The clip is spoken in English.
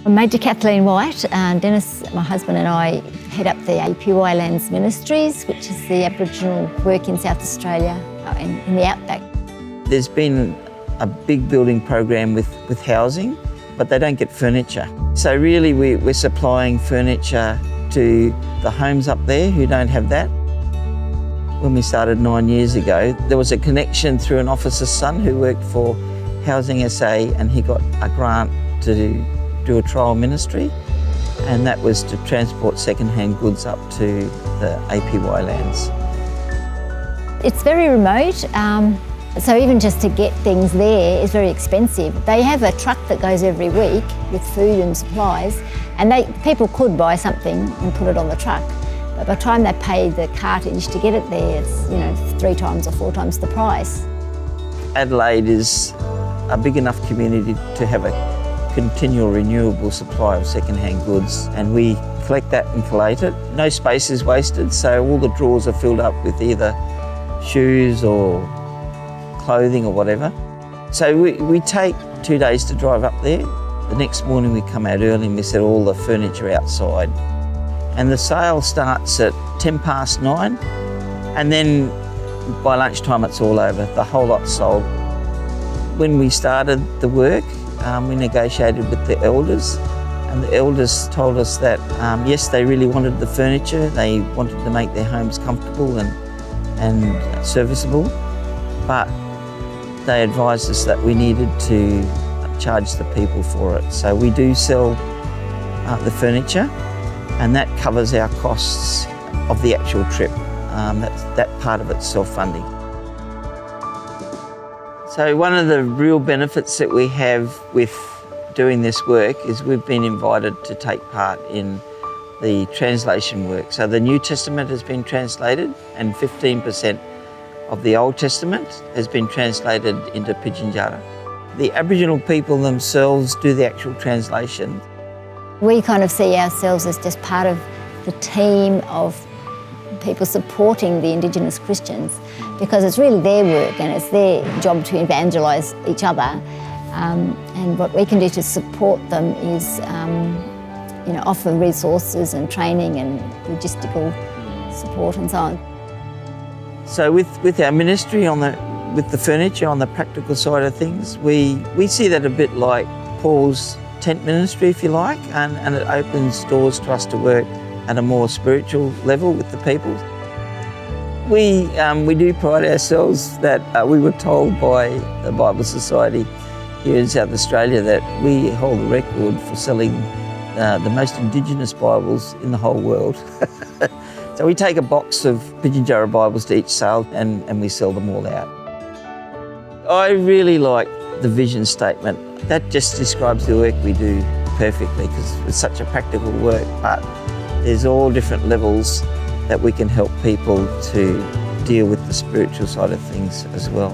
I'm Major Kathleen White. Denis, my husband, and I head up the Denis Ministries, which is the Aboriginal work in South Australia in the Outback. There's been a big building program with housing, but they don't get furniture. So really we're supplying furniture to the homes up there who don't have that. When we started 9 years ago, there was a connection through an officer's son who worked for Housing SA, and he got a grant to do a trial ministry, and that was to transport second-hand goods up to the APY lands. It's very remote, so even just to get things there is very expensive. They have a truck that goes every week with food and supplies, and people could buy something and put it on the truck. But by the time they pay the cartage to get it there, it's 3 times or 4 times the price. Adelaide is a big enough community to have a continual renewable supply of second-hand goods, and we collect that and collate it. No space is wasted, so all the drawers are filled up with either shoes or clothing or whatever. So we take 2 days to drive up there. The next morning we come out early and we set all the furniture outside. And the sale starts at 9:10, and then by lunchtime it's all over. The whole lot's sold. When we started the work, we negotiated with the elders, and the elders told us that yes, they really wanted the furniture, they wanted to make their homes comfortable and serviceable, but they advised us that we needed to charge the people for it. So we do sell the furniture, and that covers our costs of the actual trip. That part of it's self-funding. So one of the real benefits that we have with doing this work is we've been invited to take part in the translation work. So the New Testament has been translated, and 15% of the Old Testament has been translated into Pitjantjatjara. The Aboriginal people themselves do the actual translation. We kind of see ourselves as just part of the team of people supporting the Indigenous Christians, because it's really their work and it's their job to evangelise each other. And what we can do to support them is offer resources and training and logistical support and so on. So with our ministry with the furniture on the practical side of things, we see that a bit like Paul's tent ministry, if you like, and it opens doors to us to work at a more spiritual level with the people. We do pride ourselves that we were told by the Bible Society here in South Australia that we hold the record for selling the most Indigenous Bibles in the whole world. So we take a box of Pitjantjatjara Bibles to each sale and we sell them all out. I really like the vision statement. That just describes the work we do perfectly, because it's such a practical work, but there's all different levels that we can help people to deal with the spiritual side of things as well.